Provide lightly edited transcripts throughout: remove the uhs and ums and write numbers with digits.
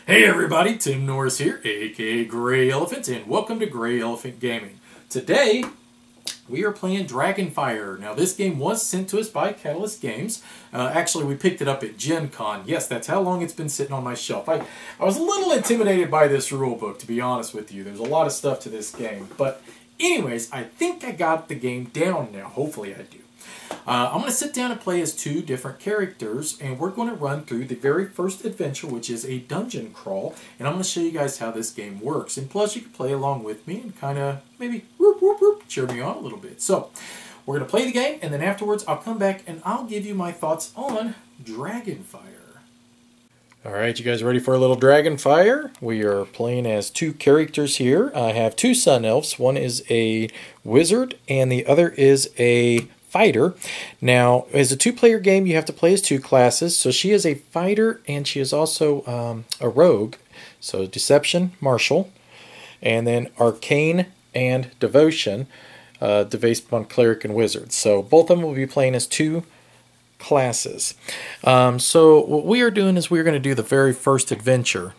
Hey everybody, Tim Norris here, aka GreyElephant, and welcome to GreyElephant Gaming. Today, we are playing Dragonfire. Now this game was sent to us by Catalyst Games. Actually, we picked it up at Gen Con. Yes, that's how long it's been sitting on my shelf. I was a little intimidated by this rulebook, to be honest with you. There's a lot of stuff to this game. But anyways, I think I got the game down now. Hopefully I do. I'm going to sit down and play as two different characters, and we're going to run through the very first adventure, which is a dungeon crawl, and I'm going to show you guys how this game works. And plus, you can play along with me and kind of maybe whoop, whoop, whoop, cheer me on a little bit. So, we're going to play the game, and then afterwards, I'll come back and I'll give you my thoughts on Dragonfire. Alright, you guys ready for a little Dragonfire? We are playing as two characters here. I have two Sun Elves. One is a wizard, and the other is a fighter. Now, as a two-player game, you have to play as two classes. So she is a fighter, and she is also a rogue. So deception, martial, and then arcane and devotion, based upon cleric and wizard. So both of them will be playing as two classes. So what we are doing is we're going to do the very first adventure.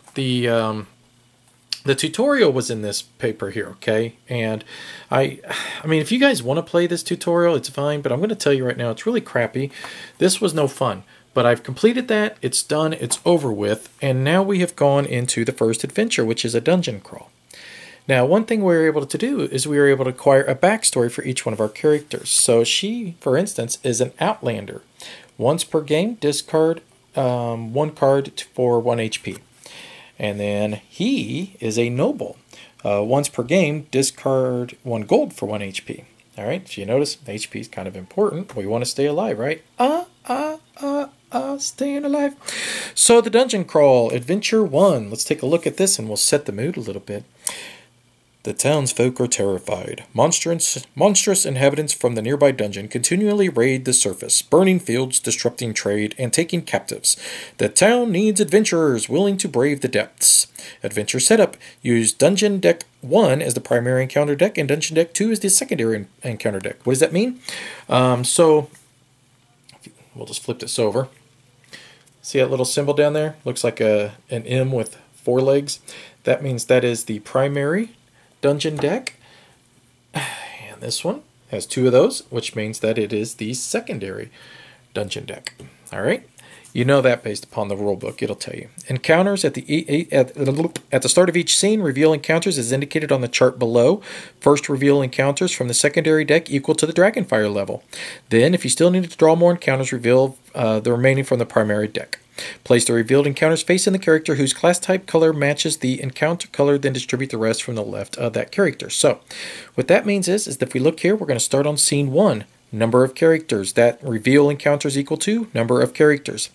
The tutorial was in this paper here, okay? And I mean, if you guys want to play this tutorial, it's fine, but I'm going to tell you right now, it's really crappy. This was no fun, but I've completed that. It's done. It's over with. And now we have gone into the first adventure, which is a dungeon crawl. Now, one thing we were able to do is we were able to acquire a backstory for each one of our characters. So she, for instance, is an outlander. Once per game, discard one card for 1 HP. And then he is a noble. Once per game, discard 1 gold for 1 HP. All right, so you notice HP is kind of important. We want to stay alive, right? Staying alive. So the dungeon crawl, adventure 1. Let's take a look at this and we'll set the mood a little bit. The townsfolk are terrified. Monstrous inhabitants from the nearby dungeon continually raid the surface, burning fields, disrupting trade, and taking captives. The town needs adventurers willing to brave the depths. Adventure setup. Use Dungeon Deck 1 as the primary encounter deck, and Dungeon Deck 2 as the secondary encounter deck. What does that mean? So, we'll just flip this over. See that little symbol down there? Looks like an M with 4 legs. That means that is the primary dungeon deck, and this one has 2 of those, which means that it is the secondary dungeon deck. All right, you know that based upon the rule book. It'll tell you encounters at the start of each scene. Reveal encounters as indicated on the chart below. First, reveal encounters from the secondary deck equal to the Dragonfire level. Then, if you still need to draw more encounters, reveal the remaining from the primary deck. Place the revealed encounters facing the character whose class type color matches the encounter color, then distribute the rest from the left of that character. So, what that means is that if we look here, we're going to start on scene 1. Number of characters. That reveal encounters equal to number of characters.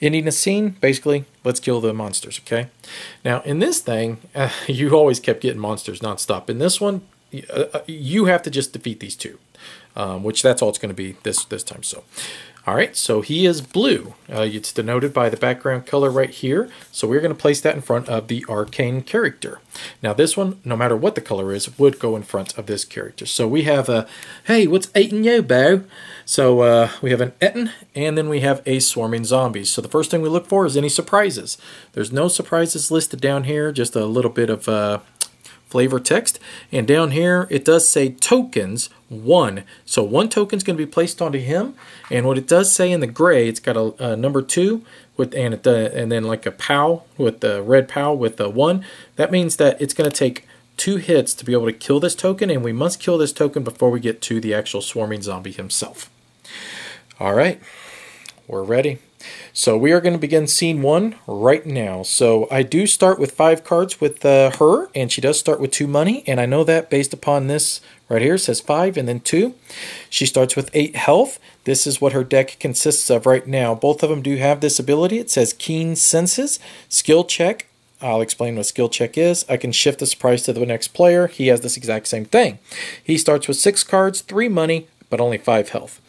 Ending a scene, basically, let's kill the monsters, okay? Now, in this thing, you always kept getting monsters nonstop. In this one, you have to just defeat these 2, which that's all it's going to be this time. So, all right, so he is blue. It's denoted by the background color right here. So we're going to place that in front of the arcane character. Now this one, no matter what the color is, would go in front of this character. So we have a, hey, what's eating you, Bo? So we have an Etten, and then we have a swarming zombies. So the first thing we look for is any surprises. There's no surprises listed down here, just a little bit of flavor text, and down here it does say tokens 1, so 1 token is going to be placed onto him. And what it does say in the gray, it's got a number 2 with and then like a POW with the red POW with the 1. That means that it's going to take 2 hits to be able to kill this token, and we must kill this token before we get to the actual swarming zombie himself. All right, we're ready. So we are going to begin scene 1 right now. So I do start with 5 cards with her, and she does start with 2 money, and I know that based upon this right here. It says 5 and then 2. She starts with 8 health. This is what her deck consists of right now. Both of them do have this ability. It says Keen Senses, Skill Check. I'll explain what Skill Check is. I can shift the surprise to the next player. He has this exact same thing. He starts with 6 cards, 3 money, but only 5 health.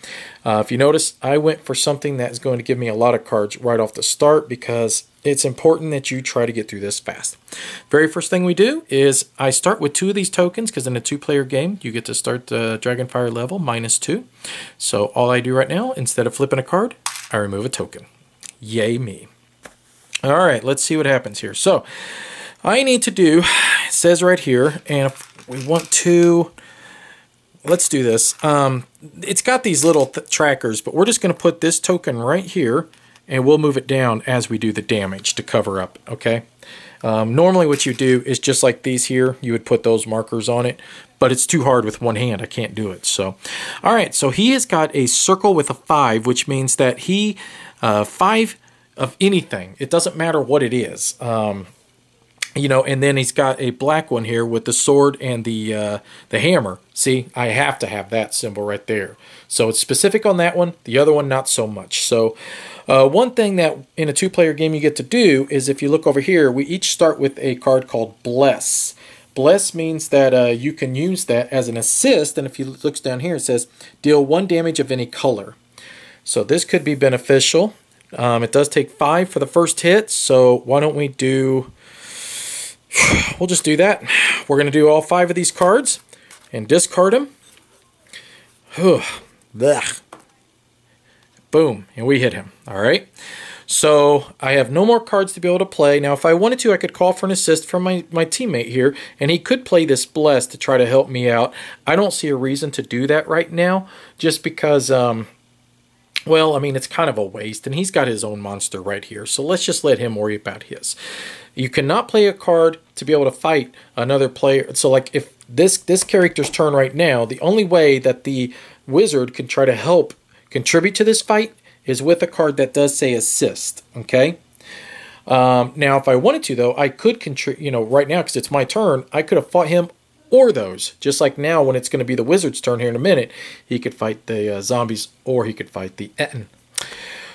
If you notice, I went for something that is going to give me a lot of cards right off the start because it's important that you try to get through this fast. Very first thing we do is I start with 2 of these tokens because in a 2-player game, you get to start the Dragonfire level -2. So all I do right now, instead of flipping a card, I remove a token. Yay me. All right, let's see what happens here. So I need to do, it says right here, and if we want to, let's do this. It's got these little trackers, but we're just going to put this token right here, and we'll move it down as we do the damage to cover up, okay? Normally what you do is just like these here, you would put those markers on it, but it's too hard with one hand. I can't do it. So, all right, so he has got a circle with a 5, which means that he, 5 of anything. It doesn't matter what it is. You know, and then he's got a black one here with the sword and the hammer. See, I have to have that symbol right there. So it's specific on that one. The other one, not so much. So one thing that in a 2-player game you get to do is if you look over here, we each start with a card called Bless. Bless means that you can use that as an assist. And if you look down here, it says deal 1 damage of any color. So this could be beneficial. It does take 5 for the first hit. So why don't we do... We'll just do that. We're going to do all 5 of these cards and discard them. Boom, and we hit him. All right. So I have no more cards to be able to play. Now, if I wanted to, I could call for an assist from my teammate here, and he could play this Bless to try to help me out. I don't see a reason to do that right now, just because... well, I mean, it's kind of a waste, and he's got his own monster right here, so let's just let him worry about his. You cannot play a card to be able to fight another player. So, like, if this character's turn right now, the only way that the wizard can try to help contribute to this fight is with a card that does say assist, okay? Now, if I wanted to, though, I could contribute, you know, right now, because it's my turn, I could have fought him or those. Just like now when it's going to be the wizard's turn here in a minute, he could fight the zombies or he could fight the Etten.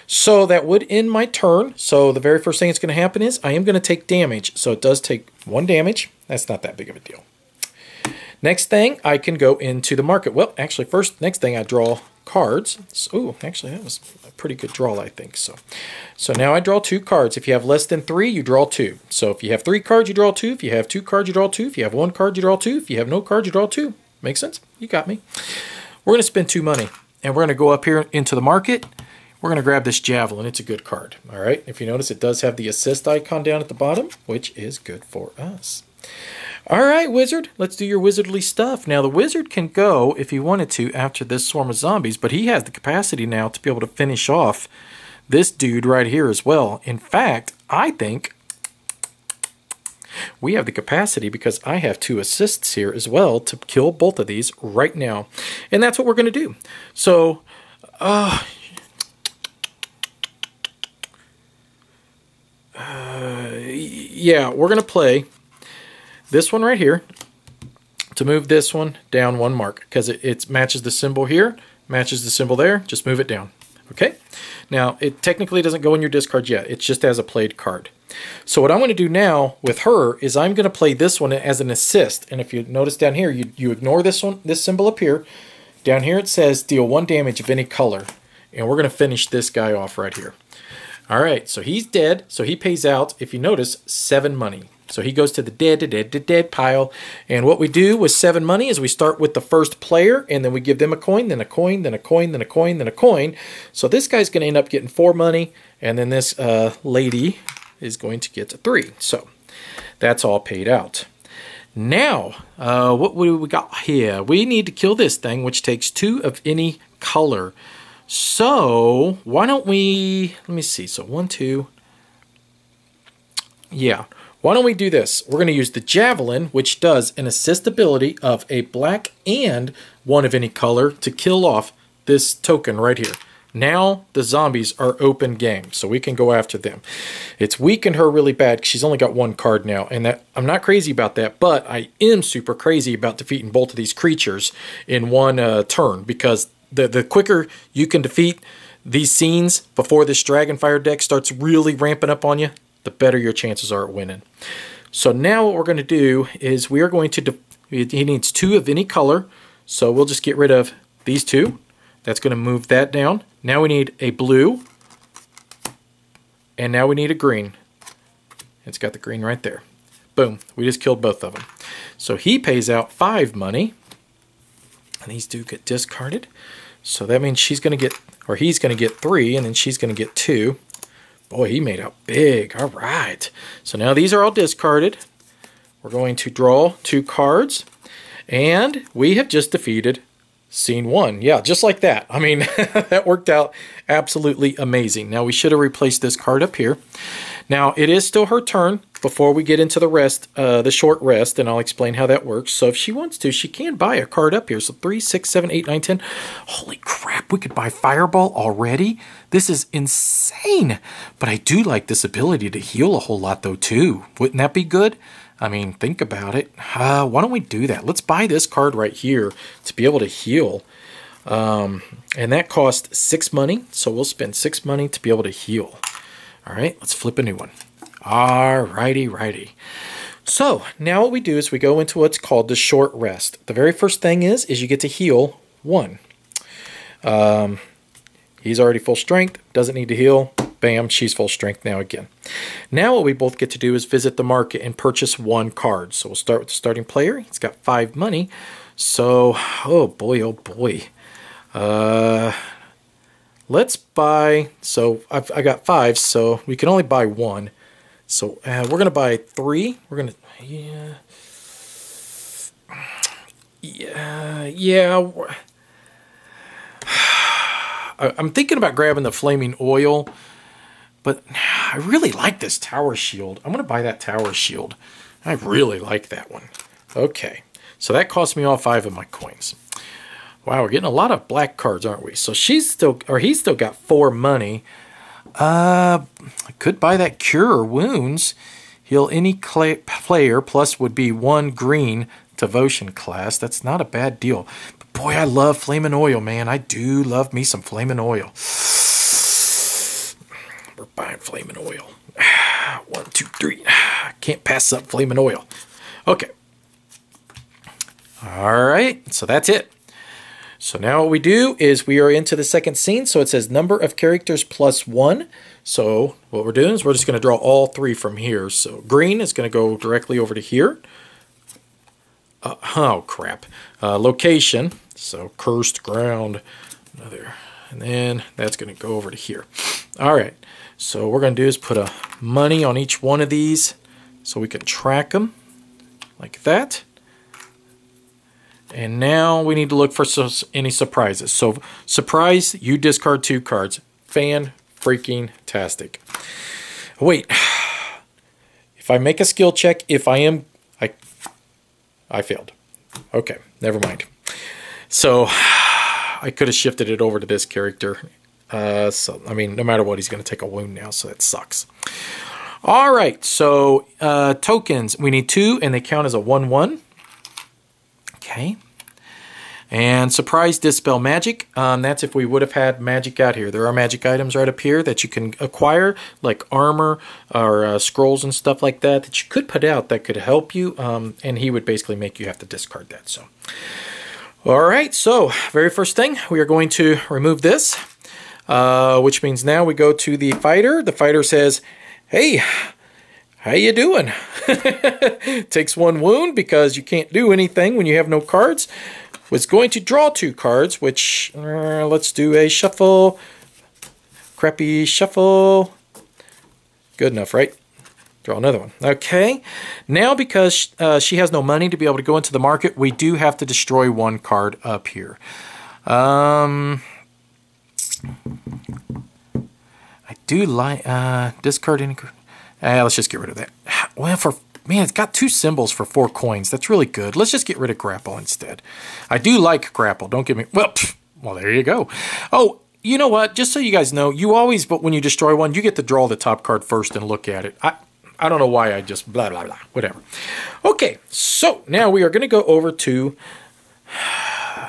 So that would end my turn. So the very first thing that's going to happen is I am going to take damage. So it does take 1 damage. That's not that big of a deal. Next thing, I can go into the market. Well, actually, next thing I draw cards. So, actually, that was a pretty good draw, I think. So now I draw 2 cards. If you have less than 3, you draw 2. So if you have 3 cards, you draw 2. If you have 2 cards, you draw 2. If you have 1 card, you draw 2. If you have no cards, you draw 2. Make sense? You got me. We're going to spend 2 money, and we're going to go up here into the market. We're going to grab this Javelin. It's a good card. All right. If you notice, it does have the assist icon down at the bottom, which is good for us. All right, wizard, let's do your wizardly stuff. Now, the wizard can go, if he wanted to, after this swarm of zombies, but he has the capacity now to be able to finish off this dude right here as well. In fact, I think we have the capacity, because I have 2 assists here as well, to kill both of these right now. And that's what we're going to do. So, yeah, we're going to play this one right here to move this one down 1 mark, because it matches the symbol here, matches the symbol there. Just move it down. Okay? Now, it technically doesn't go in your discard yet. It's just as a played card. So what I'm going to do now with her is I'm going to play this one as an assist. And if you notice down here, you ignore this one, this symbol up here. Down here it says deal 1 damage of any color. And we're going to finish this guy off right here. All right, so he's dead. So he pays out, if you notice, 7 money. So he goes to the dead pile. And what we do with 7 money is we start with the first player, and then we give them a coin, then a coin, then a coin, then a coin, then a coin. So this guy's going to end up getting 4 money, and then this lady is going to get 3. So that's all paid out. Now, what do we got here? We need to kill this thing, which takes 2 of any color. So why don't we, let me see, so 1, 2, yeah. Why don't we do this? We're going to use the Javelin, which does an assist ability of a black and 1 of any color to kill off this token right here. Now the zombies are open game, so we can go after them. It's weakened her really bad because she's only got 1 card now, and that I'm not crazy about that, but I am super crazy about defeating both of these creatures in 1 turn, because the quicker you can defeat these scenes before this Dragonfire deck starts really ramping up on you, the better your chances are at winning. So now what we're going to do is we are going to, he needs 2 of any color, so we'll just get rid of these 2. That's going to move that down. Now we need a blue, and now we need a green. It's got the green right there. Boom, we just killed both of them. So he pays out 5 money, and these do get discarded. So that means she's going to get, or he's going to get 3, and then she's going to get 2. Boy, he made out big. All right. So now these are all discarded. We're going to draw 2 cards. And we have just defeated Scene 1. Yeah, just like that. I mean, that worked out absolutely amazing. Now, we should have replaced this card up here. Now, it is still her turn before we get into the rest, the short rest, and I'll explain how that works. So if she wants to, she can buy a card up here. So 3, 6, 7, 8, 9, 10. Holy crap, we could buy Fireball already? This is insane. But I do like this ability to heal a whole lot, though, too. Wouldn't that be good? I mean, think about it. Why don't we do that? Let's buy this card right here to be able to heal. And that costs 6 money, so we'll spend 6 money to be able to heal. All right, let's flip a new one. All righty. So now what we do is we go into what's called the short rest. The very first thing is you get to heal 1. He's already full strength, doesn't need to heal. Bam, she's full strength now again. Now what we both get to do is visit the market and purchase 1 card. So we'll start with the starting player. He's got 5 money. So, oh boy. Let's buy, so I got 5, so we can only buy 1. So we're going to buy 3. We're going to, yeah. I'm thinking about grabbing the flaming oil, but I really like this tower shield. I'm going to buy that tower shield. I really like that one. Okay, so that cost me all 5 of my coins. Wow, we're getting a lot of black cards, aren't we? So he's still got 4 money. I could buy that Cure Wounds. Heal any player, plus would be 1 green devotion class. That's not a bad deal. But boy, I love flaming oil, man. I do love me some flaming oil. We're buying flaming oil. 1, 2, 3. Can't pass up flaming oil. Okay. All right, so that's it. So now what we do is we are into the second scene. So it says number of characters plus 1. So what we're doing is we're just going to draw all 3 from here. So green is going to go directly over to here. Oh, crap. Location. So cursed ground. Another. And then that's going to go over to here. All right. So what we're going to do is put a money on each one of these so we can track them like that. And now we need to look for any surprises. So surprise, you discard 2 cards. Fan-freaking-tastic. Wait. If I make a skill check, I failed. Okay, never mind. So I could have shifted it over to this character. So, I mean, no matter what, he's going to take a wound now, so that sucks. All right, so tokens. We need 2, and they count as a 1/1. Okay. And surprise dispel magic. That's if we would have had magic out here. There are magic items right up here that you can acquire, like armor or scrolls and stuff like that you could put out that could help you. And he would basically make you have to discard that. So, all right. So, very first thing, we are going to remove this, which means now we go to the fighter. The fighter says, "Hey, how you doing?" Takes 1 wound because you can't do anything when you have no cards. Was going to draw 2 cards, which let's do a shuffle. Crappy shuffle. Good enough, right? Draw another one. Okay. Now because she has no money to be able to go into the market, we do have to destroy 1 card up here. I do like discard any card. Let's just get rid of that. Well, man, it's got 2 symbols for 4 coins. That's really good. Let's just get rid of grapple instead. I do like grapple. Don't get me... Well, there you go. Oh, you know what? Just so you guys know, you always... But when you destroy one, you get to draw the top card first and look at it. I don't know why I just... Blah, blah, blah. Whatever. Okay, so now we are going to go over to...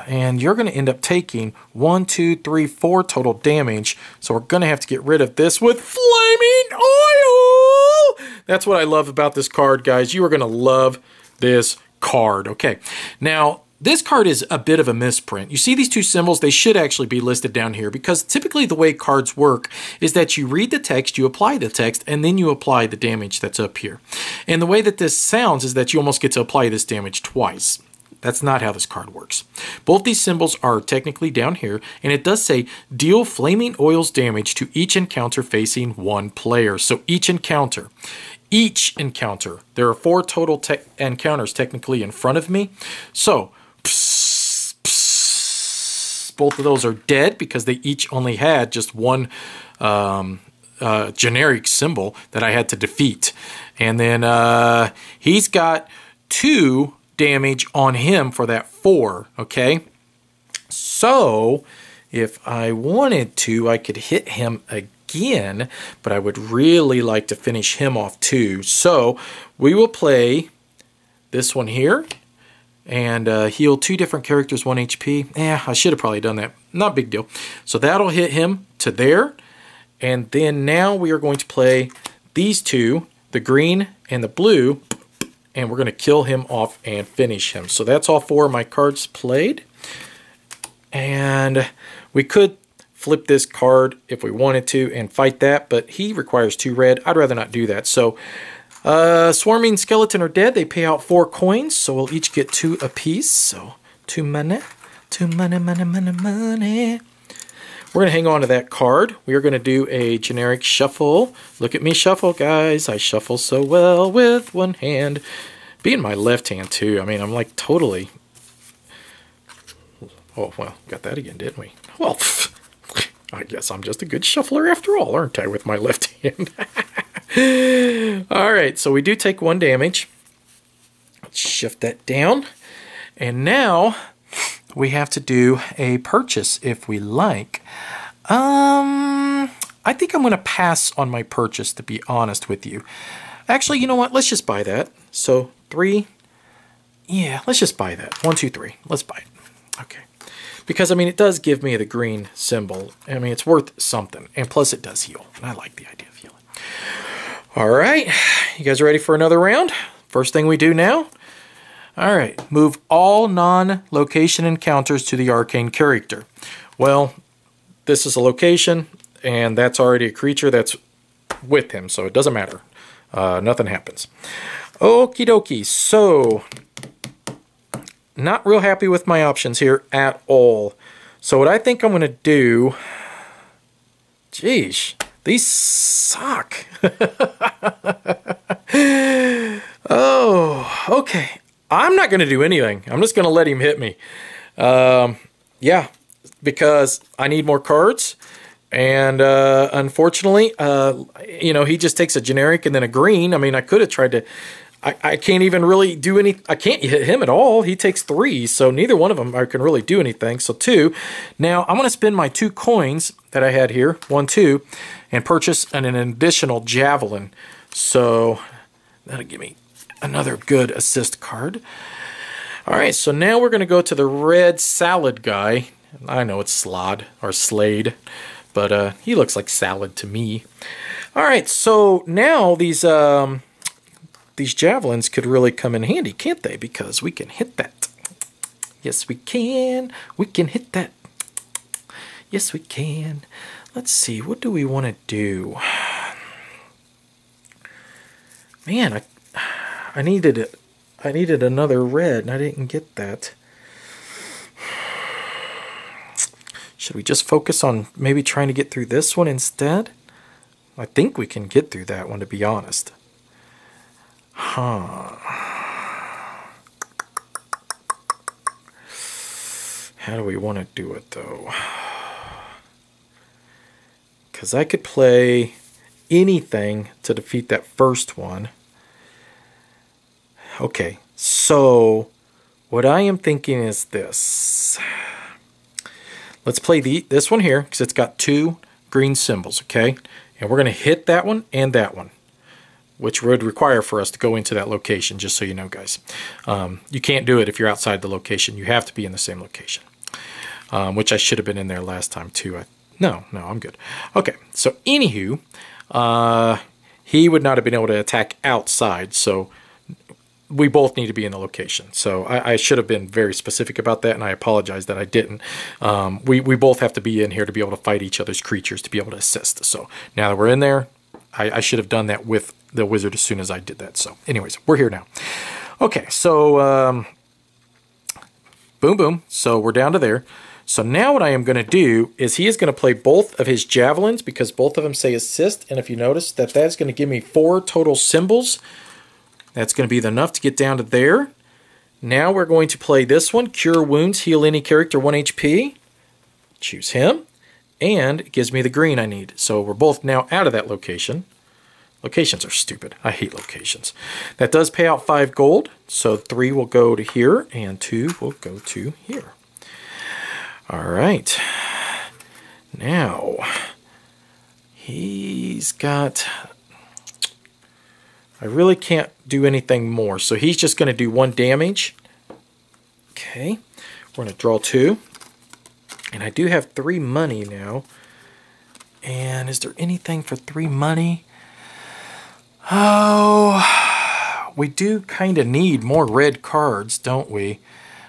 And you're going to end up taking 1, 2, 3, 4 total damage. So we're going to have to get rid of this with flaming oil. That's what I love about this card, guys. You are going to love this card. Okay, now this card is a bit of a misprint. You see these 2 symbols? They should actually be listed down here because typically the way cards work is that you read the text, you apply the text, and then you apply the damage that's up here. And the way that this sounds is that you almost get to apply this damage twice. That's not how this card works. Both these symbols are technically down here, and it does say deal flaming oils damage to each encounter facing one player. So each encounter, there are 4 total encounters technically in front of me. So both of those are dead because they each only had just one generic symbol that I had to defeat. And then he's got 2 damage on him for that 4, okay? So if I wanted to, I could hit him again, but I would really like to finish him off too. So we will play this one here and heal 2 different characters 1 HP. I should have probably done that. Not a big deal. So that'll hit him to there. And then now we are going to play these 2, the green and the blue, and we're going to kill him off and finish him. So that's all 4 of my cards played. And we could flip this card if we wanted to and fight that, but he requires 2 red. I'd rather not do that. So Swarming Skeleton are dead. They pay out 4 coins, so we'll each get 2 apiece. So 2 money, 2 money, money, money, money. We're going to hang on to that card. We are going to do a generic shuffle. Look at me shuffle, guys. I shuffle so well with one hand. Being my left hand, too. I mean, I'm like totally... Oh, well, got that again, didn't we? Well, I guess I'm just a good shuffler after all, aren't I, with my left hand? All right, so we do take 1 damage. Let's shift that down. And now we have to do a purchase if we like. I think I'm going to pass on my purchase, to be honest with you. Actually, you know what? Let's just buy that. So 3. Yeah, let's just buy that. 1, 2, 3. Let's buy it. Okay. Because, I mean, it does give me the green symbol. I mean, it's worth something. And plus, it does heal. And I like the idea of healing. All right. You guys ready for another round? First thing we do now. All right. Move all non-location encounters to the arcane character. Well, this is a location, and that's already a creature that's with him, so it doesn't matter. Nothing happens. Okie dokie. So, not real happy with my options here at all. So what I think I'm going to do... Geesh, these suck. Oh, okay. I'm not going to do anything. I'm just going to let him hit me. Yeah, because I need more cards. And unfortunately, you know, he just takes a generic and then a green. I mean, I could have tried to... I can't even really do any... I can't hit him at all. He takes 3, so neither one of them I can really do anything. So 2. Now, I'm going to spend my 2 coins that I had here, 1, 2, and purchase an additional javelin. So that'll give me another good assist card. All right, so now we're going to go to the red salad guy. I know it's Slod or Slade, but he looks like salad to me. All right, so now these javelins could really come in handy, can't they? Because we can hit that. Yes, we can. We can hit that. Yes, we can. Let's see. What do we want to do? Man, I needed it. I needed another red, and I didn't get that. Should we just focus on maybe trying to get through this one instead? I think we can get through that one, to be honest. Huh. How do we want to do it, though? Because I could play anything to defeat that first one. Okay, so what I am thinking is this. Let's play this one here, because it's got 2 green symbols, okay? And we're going to hit that one and that one, which would require for us to go into that location, just so you know, guys. You can't do it if you're outside the location. You have to be in the same location, which I should have been in there last time, too. No, I'm good. Okay, so anywho, he would not have been able to attack outside, so we both need to be in the location. So I should have been very specific about that, and I apologize that I didn't. We both have to be in here to be able to fight each other's creatures to be able to assist. So now that we're in there, I should have done that with the wizard as soon as I did that. So anyways, we're here now. Okay, so Boom, boom. So we're down to there. So now what I am going to do is he is going to play both of his javelins because both of them say assist. And if you notice that's going to give me 4 total symbols. That's going to be enough to get down to there. Now we're going to play this one. Cure wounds, heal any character 1 HP. Choose him. And it gives me the green I need. So we're both now out of that location. Locations are stupid. I hate locations. That does pay out 5 gold. So 3 will go to here and 2 will go to here. All right. Now, he's got... I really can't do anything more. So he's just going to do 1 damage. Okay. We're going to draw 2. And I do have 3 money now. And is there anything for 3 money? Oh, we do kind of need more red cards, don't we?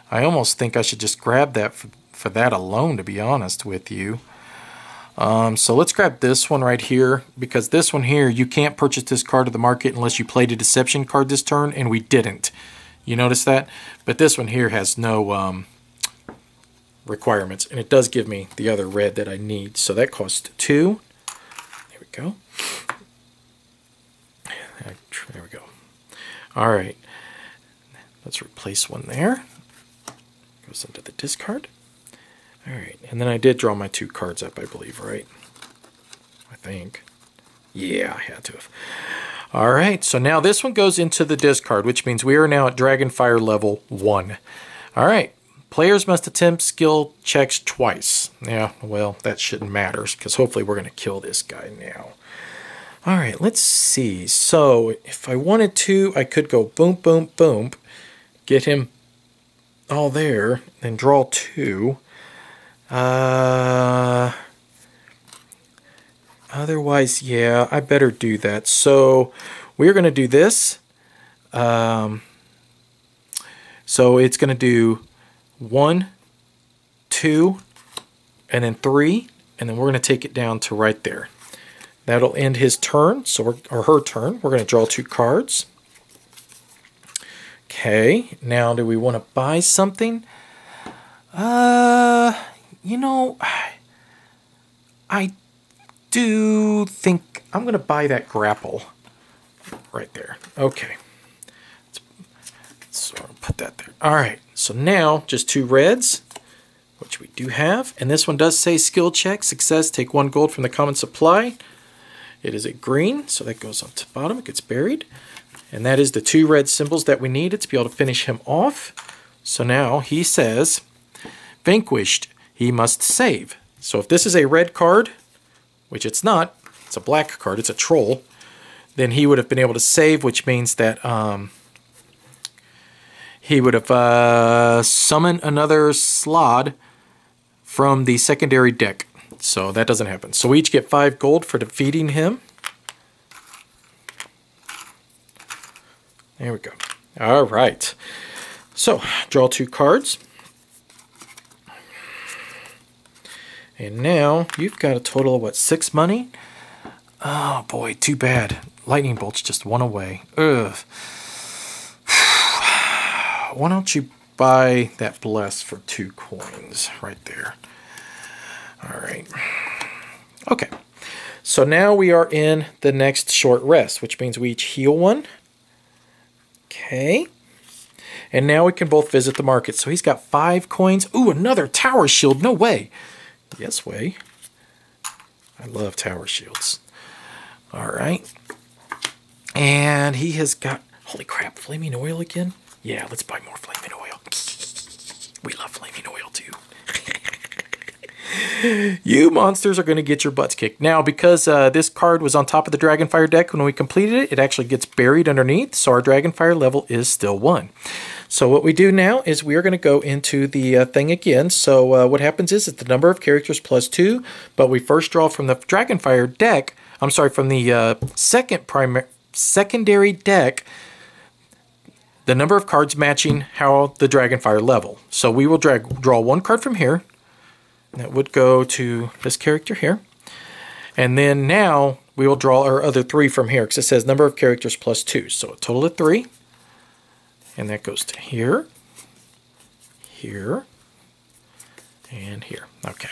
I almost think I should just grab that for that alone, to be honest with you. So let's grab this one right here, because this one here, you can't purchase this card at the market unless you played a deception card this turn, and we didn't. You notice that? But this one here has no requirements, and it does give me the other red that I need. So that costs 2. There we go. There we go. All right. Let's replace one there. Goes into the discard. All right. And then I did draw my 2 cards up, I believe, right? I think. Yeah, I had to have. All right. So now this one goes into the discard, which means we are now at Dragonfire level 1. All right. Players must attempt skill checks twice. Yeah, well, that shouldn't matter because hopefully we're going to kill this guy now. All right, let's see. So if I wanted to, I could go boom, boom, boom, get him all there, and draw 2. Otherwise, yeah, I better do that. So we're going to do this. So it's going to do 1, 2, and then 3, and then we're going to take it down to right there. That'll end his turn, or her turn. We're going to draw 2 cards. Okay, now do we want to buy something? You know, I do think I'm going to buy that grapple right there. Okay, so I'll put that there. All right, so now just 2 reds, which we do have. And this one does say skill check, success, take 1 gold from the common supply. It is a green, so that goes on to the bottom. It gets buried. And that is the 2 red symbols that we needed to be able to finish him off. So now he says, vanquished, he must save. So if this is a red card, which it's not, it's a black card, it's a troll, then he would have been able to save, which means that he would have summoned another Slod from the secondary deck. So that doesn't happen. So we each get 5 gold for defeating him. There we go. All right. So draw 2 cards. And now you've got a total of, what, 6 money? Oh, boy, too bad. Lightning bolt's just 1 away. Ugh. Why don't you buy that bless for 2 coins right there? All right. Okay. So now we are in the next short rest, which means we each heal 1. Okay. And now we can both visit the market. So he's got 5 coins. Ooh, another tower shield. No way. Yes way. I love tower shields. All right. And he has got, holy crap, flaming oil again? Yeah, let's buy more flaming oil. We love flaming oil too. You monsters are going to get your butts kicked. Now, because this card was on top of the Dragonfire deck when we completed it, it actually gets buried underneath, so our Dragonfire level is still 1. So what we do now is we are going to go into the thing again. So what happens is it's the number of characters plus 2, but we first draw from the Dragonfire deck, I'm sorry, from the secondary deck, the number of cards matching how the Dragonfire level. So we will draw 1 card from here. That would go to this character here. And then now we will draw our other 3 from here because it says number of characters plus 2. So a total of 3. And that goes to here, here and here. Okay.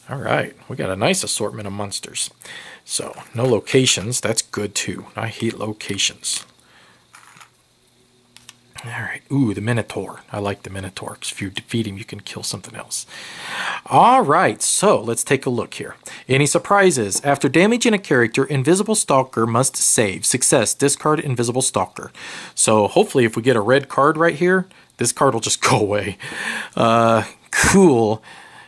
All right. We got a nice assortment of monsters. So, no locations. That's good, too. I hate locations. All right. Ooh, the Minotaur. I like the Minotaur, because if you defeat him, you can kill something else. All right. So, let's take a look here. Any surprises? After damaging a character, Invisible Stalker must save. Success. Discard Invisible Stalker. So, hopefully, if we get a red card right here, this card will just go away. Cool.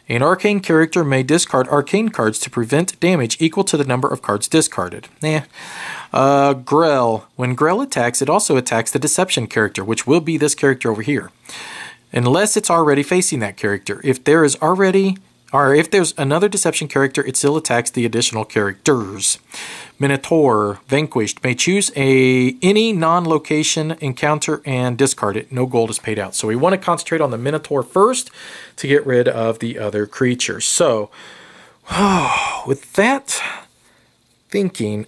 An arcane character may discard arcane cards to prevent damage equal to the number of cards discarded. Grell. When Grell attacks, it also attacks the Deception character, which will be this character over here. Unless it's already facing that character. If there's another Deception character, it still attacks the additional characters. Minotaur. Vanquished. May choose any non-location encounter and discard it. No gold is paid out. So we want to concentrate on the Minotaur first to get rid of the other creatures. So, with that thinking,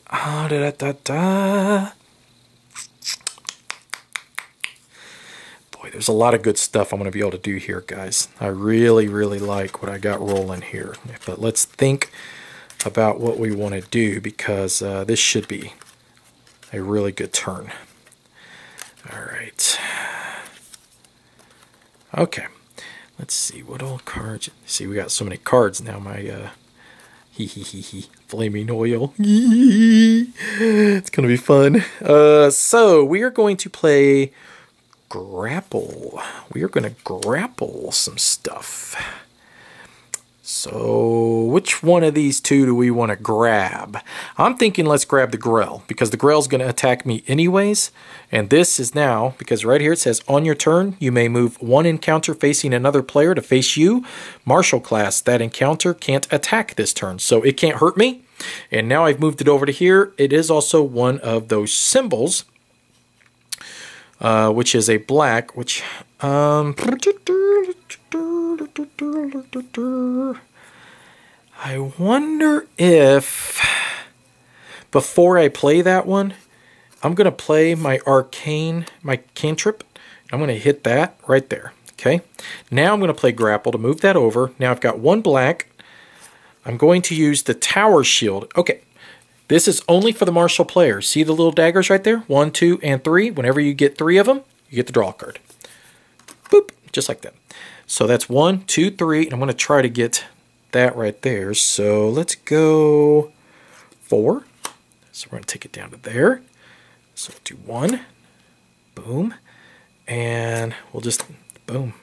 boy, there's a lot of good stuff I'm going to be able to do here, guys. I really, really like what I got rolling here. But let's think about what we want to do, because this should be a really good turn. All right. Okay. Let's see, what old cards? See, we got so many cards now. My flaming oil. It's gonna be fun. So we are going to play grapple. We are going to grapple some stuff. So which one of these two do we want to grab? I'm thinking let's grab the Grell, because the Grell's going to attack me anyways. And this is now, because right here it says, on your turn, you may move one encounter facing another player to face you. Martial class, that encounter can't attack this turn, so it can't hurt me. And now I've moved it over to here. It is also one of those symbols, which is a black, which... I wonder if, before I play that one, I'm going to play my arcane, my cantrip. I'm going to hit that right there. Okay. Now I'm going to play grapple to move that over. Now I've got one black. I'm going to use the tower shield. Okay. This is only for the martial players. See the little daggers right there? 1, 2, and 3. Whenever you get 3 of them, you get the draw card. Boop. Just like that. So that's 1, 2, 3. And I'm going to try to get that right there. So let's go 4. So we're going to take it down to there. So we'll do 1. Boom. And we'll just, boom.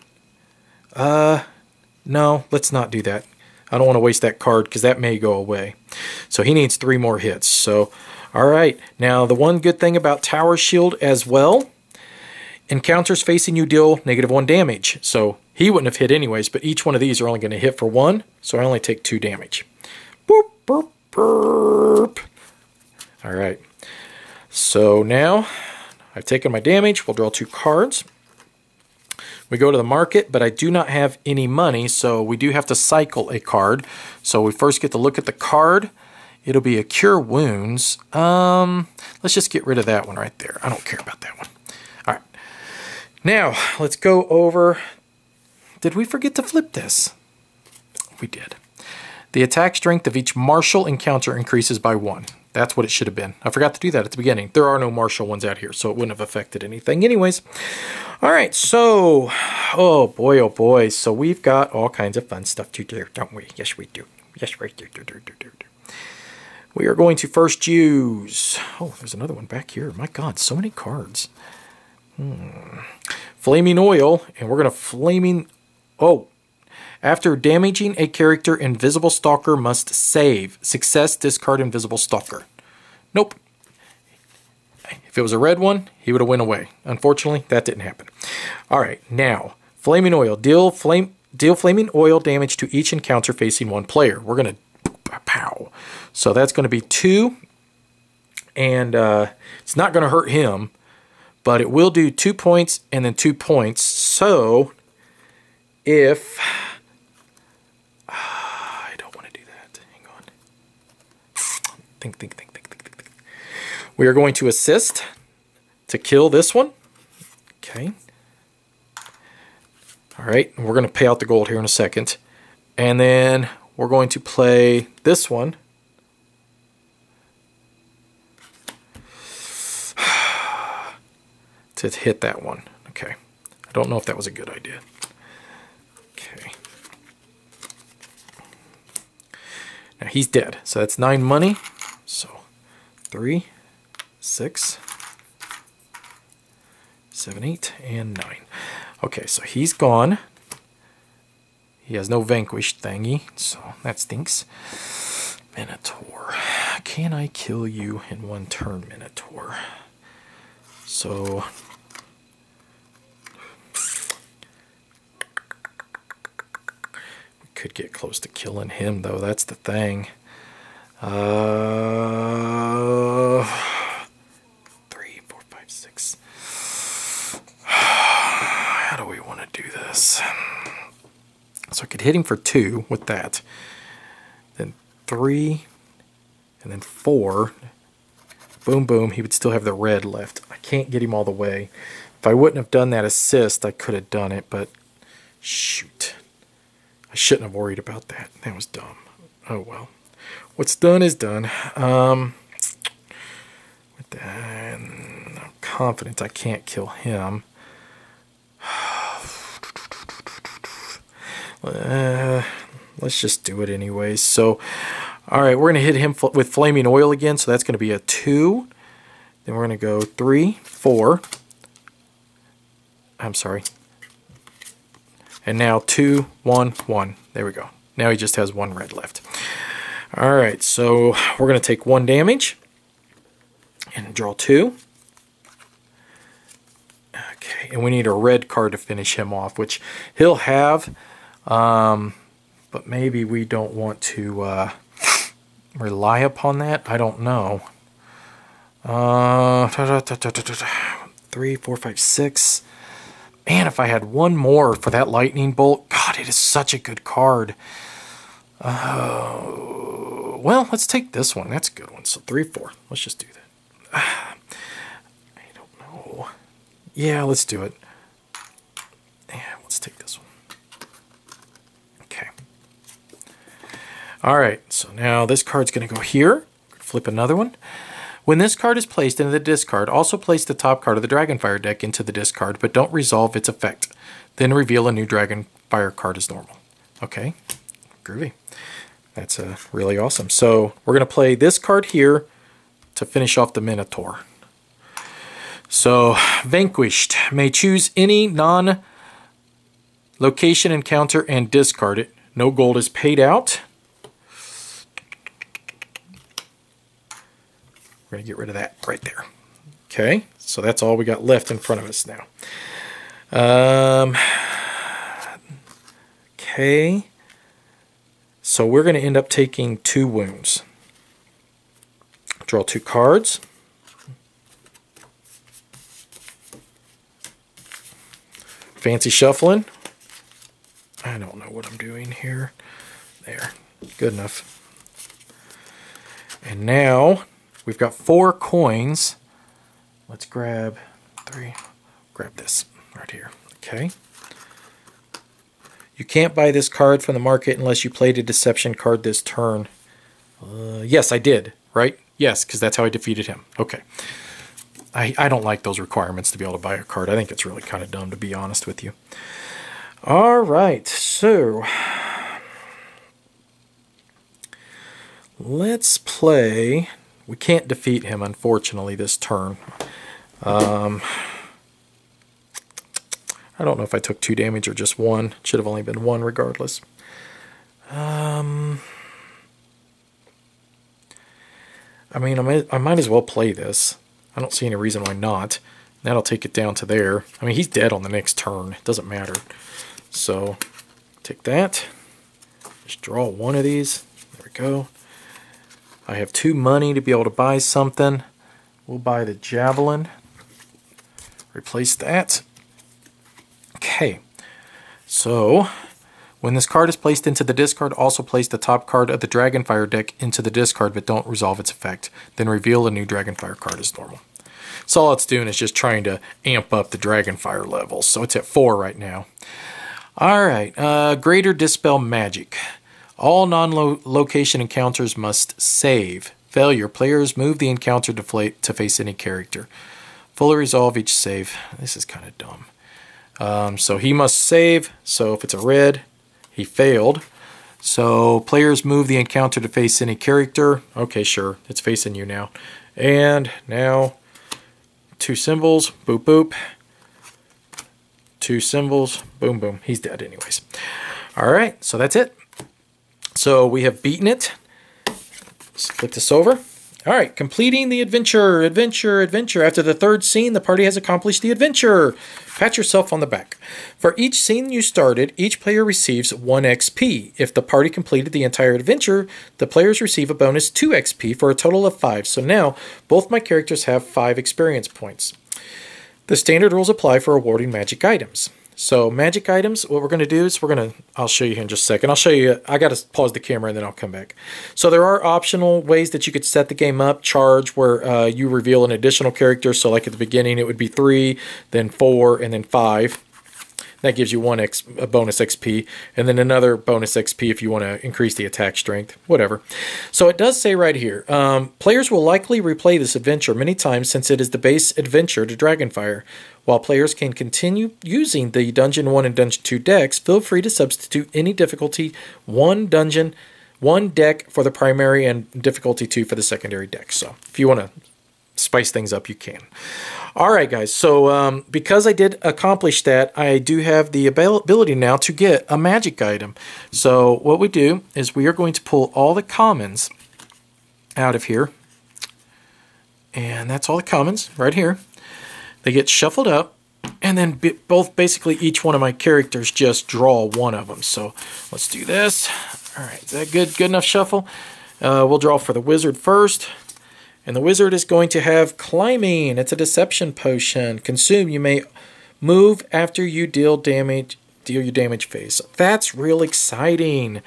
No, let's not do that. I don't want to waste that card because that may go away. So he needs 3 more hits. So, all right. Now, the one good thing about Tower Shield as well, encounters facing you deal -1 damage. So he wouldn't have hit anyways, but each one of these are only going to hit for 1. So I only take 2 damage. Boop, boop, boop. All right. So now I've taken my damage. We'll draw 2 cards. We go to the market, but I do not have any money, so we do have to cycle a card. So we first get to look at the card. It'll be a Cure Wounds. Let's just get rid of that one right there. I don't care about that one. All right. Now, let's go over... Did we forget to flip this? We did. The attack strength of each martial encounter increases by 1. That's what it should have been. I forgot to do that at the beginning. There are no martial ones out here, so it wouldn't have affected anything anyways. All right, so, oh boy. So we've got all kinds of fun stuff to do, don't we? Yes, we do. Yes, we do. We are going to first use... Oh, there's another one back here. My God, so many cards. Flaming Oil, and we're going to Flaming... Oh, after damaging a character, Invisible Stalker must save. Success, discard Invisible Stalker. Nope. If it was a red one, he would have went away. Unfortunately, that didn't happen. All right, now, Flaming Oil. Deal Flaming Oil damage to each encounter facing one player. We're going to... Pow. So that's going to be 2. And it's not going to hurt him, but it will do 2 points and then 2 points. So, if... I don't want to do that. Hang on. Think. We are going to assist to kill this one. Okay. All right, we're going to pay out the gold here in a second. And then we're going to play this one. To hit that one. Okay. I don't know if that was a good idea. Okay. Now he's dead. So that's 9 money. So 3, 6, 7, 8, and 9. Okay, so he's gone. He has no vanquished thingy, so that stinks. Minotaur. Can I kill you in one turn, Minotaur? So we could get close to killing him, though. That's the thing. 3, 4, 5, 6. How do we want to do this? So I could hit him for 2 with that. Then 3, and then 4. Boom, boom. He would still have the red left. I can't get him all the way. If I wouldn't have done that assist, I could have done it, but shoot. I shouldn't have worried about that. That was dumb. Oh, well. What's done is done. I'm confident I can't kill him. Let's just do it anyway. So, all right, we're going to hit him with Flaming Oil again. So that's going to be a 2. Then we're going to go 3, 4. I'm sorry. And now 2, 1, 1. There we go. Now he just has 1 red left. All right, so we're going to take 1 damage and draw 2. Okay, and we need a red card to finish him off, which he'll have. But maybe we don't want to rely upon that. I don't know. 3, 4, 5, 6. Man, if I had 1 more for that lightning bolt, God, it is such a good card. Well, let's take this one. That's a good one. So 3, 4. Let's just do that. I don't know. Yeah, let's do it. Yeah, let's take this one. Okay. All right. So now this card's going to go here. Flip another one. When this card is placed into the discard, also place the top card of the Dragonfire deck into the discard, but don't resolve its effect. Then reveal a new Dragonfire card as normal. Okay. Groovy. That's really awesome. So we're going to play this card here to finish off the Minotaur. So, Vanquished. May choose any non-location encounter and discard it. No gold is paid out. We're going to get rid of that right there. Okay, so that's all we got left in front of us now. Okay. So we're going to end up taking 2 wounds. Draw 2 cards. Fancy shuffling. I don't know what I'm doing here. There. Good enough. And now we've got 4 coins. Let's grab 3. Grab this right here. Okay. You can't buy this card from the market unless you played a deception card this turn. Yes, I did, right? Yes, because that's how I defeated him. Okay. I don't like those requirements to be able to buy a card. I think it's really kind of dumb, to be honest with you. All right, so let's play. We can't defeat him, unfortunately, this turn. I don't know if I took 2 damage or just 1. It should have only been 1 regardless. I mean, I might as well play this. I don't see any reason why not. That'll take it down to there. I mean, he's dead on the next turn. It doesn't matter. So, take that. Just draw 1 of these. There we go. I have 2 money to be able to buy something. We'll buy the Javelin. Replace that. Okay, so when this card is placed into the discard, also place the top card of the Dragonfire deck into the discard, but don't resolve its effect. Then reveal a new Dragonfire card as normal. So all it's doing is just trying to amp up the Dragonfire levels. So it's at 4 right now. All right, greater Dispel magic. All non-location encounters must save. Failure. Players move the encounter to face any character. Fully resolve each save. This is kind of dumb. So he must save. So if it's a red, he failed. So players move the encounter to face any character. Okay, sure. It's facing you now. And now 2 symbols. Boop, boop. 2 symbols. Boom, boom. He's dead anyways. All right, so that's it. So we have beaten it. Let's flip this over. All right, completing the adventure, adventure, adventure. After the 3rd scene, the party has accomplished the adventure. Pat yourself on the back. For each scene you started, each player receives 1 XP. If the party completed the entire adventure, the players receive a bonus 2 XP for a total of 5. So now, both my characters have 5 experience points. The standard rules apply for awarding magic items. So magic items, what we're going to do is I'll show you here in just a second. I'll show you, I got to pause the camera and then I'll come back. So there are optional ways that you could set the game up. Charge, where you reveal an additional character. So like at the beginning it would be 3, then 4, and then 5. That gives you a bonus XP, and then another bonus XP if you want to increase the attack strength, whatever. So it does say right here, players will likely replay this adventure many times since it is the base adventure to Dragonfire. While players can continue using the Dungeon 1 and Dungeon 2 decks, feel free to substitute any difficulty 1 deck for the primary and difficulty 2 for the secondary deck. So if you want to spice things up, you can. All right, guys, so because I did accomplish that, I do have the ability now to get a magic item. So what we do is we are going to pull all the commons out of here. And that's all the commons right here. They get shuffled up, and then basically each one of my characters just draw one of them. So let's do this. All right, is that good enough shuffle? We'll draw for the wizard first. And the wizard is going to have climbing. It's a deception potion. Consume. You may move after you deal your damage phase. That's real exciting.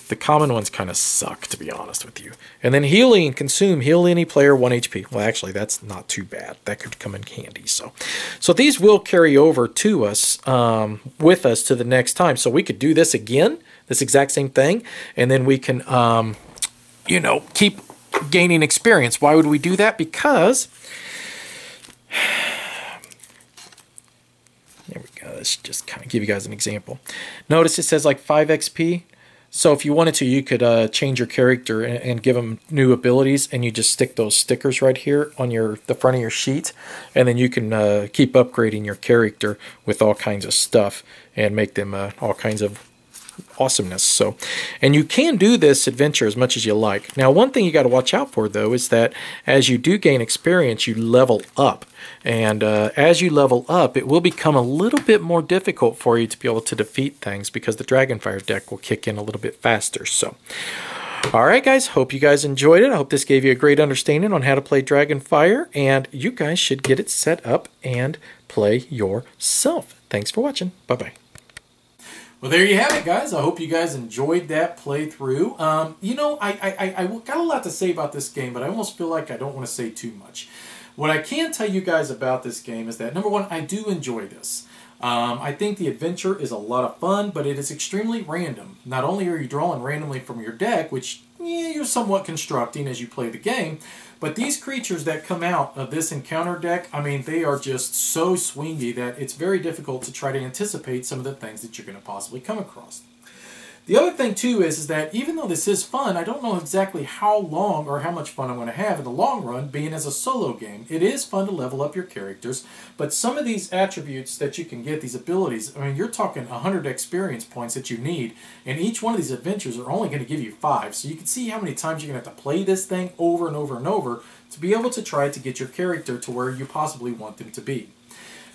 The common ones kind of suck, to be honest with you. And then healing. Consume. Heal any player 1 HP. Well, actually, that's not too bad. That could come in handy. So these will carry over to us, with us to the next time. So we could do this again, this exact same thing, and then we can, keep gaining experience. Why would we do that? Because there we go. Let's just kind of give you guys an example. Notice it says like 5 XP. So if you wanted to, you could change your character and give them new abilities, and you just stick those stickers right here on the front of your sheet, and then you can keep upgrading your character with all kinds of stuff and make them all kinds of awesomeness. So, and you can do this adventure as much as you like. Now, one thing you got to watch out for, though, is that as you do gain experience, you level up. And as you level up, it will become a little bit more difficult for you to be able to defeat things, because the Dragonfire deck will kick in a little bit faster. So, all right, guys, hope you guys enjoyed it. I hope this gave you a great understanding on how to play Dragonfire, and you guys should get it set up and play yourself. Thanks for watching. Bye-bye. Well, there you have it, guys. I hope you guys enjoyed that playthrough. I got a lot to say about this game, but I almost feel like I don't want to say too much. What I can tell you guys about this game is that, number one, I do enjoy this. I think the adventure is a lot of fun, but it is extremely random. Not only are you drawing randomly from your deck, which you're somewhat constructing as you play the game, but these creatures that come out of this encounter deck, I mean, they are just so swingy that it's very difficult to try to anticipate some of the things that you're going to possibly come across. The other thing, too, is that even though this is fun, I don't know exactly how long or how much fun I'm going to have in the long run, being as a solo game. It is fun to level up your characters, but some of these attributes that you can get, these abilities, I mean, you're talking 100 experience points that you need, and each one of these adventures are only going to give you 5. So you can see how many times you're going to have to play this thing over and over and over to be able to try to get your character to where you possibly want them to be.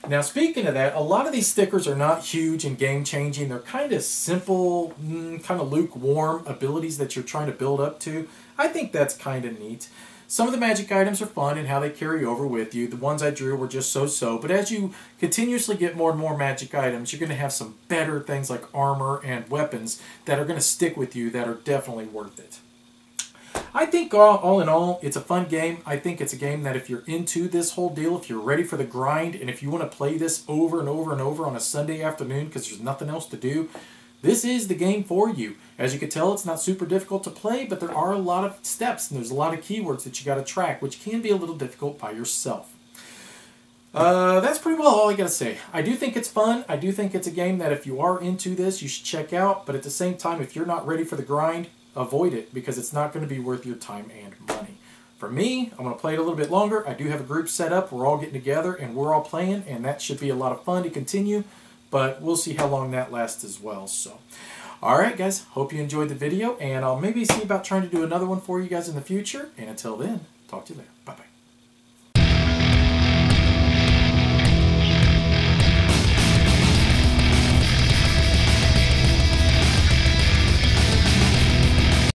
Now, speaking of that, a lot of these stickers are not huge and game-changing. They're kind of simple, kind of lukewarm abilities that you're trying to build up to. I think that's kind of neat. Some of the magic items are fun and how they carry over with you. The ones I drew were just so-so. But as you continuously get more and more magic items, you're going to have some better things like armor and weapons that are going to stick with you that are definitely worth it. I think all in all, it's a fun game. I think it's a game that if you're into this whole deal, if you're ready for the grind, and if you want to play this over and over and over on a Sunday afternoon because there's nothing else to do, this is the game for you. As you can tell, it's not super difficult to play, but there are a lot of steps and there's a lot of keywords that you got to track, which can be a little difficult by yourself. That's pretty well all I got to say. I do think it's fun. I do think it's a game that if you are into this, you should check out. But at the same time, if you're not ready for the grind, avoid it because it's not going to be worth your time and money. For me, I'm going to play it a little bit longer. I do have a group set up. We're all getting together and we're all playing, and that should be a lot of fun to continue. But we'll see how long that lasts as well. So, all right, guys. Hope you enjoyed the video, and I'll maybe see about trying to do another one for you guys in the future. And until then, talk to you later. Bye-bye.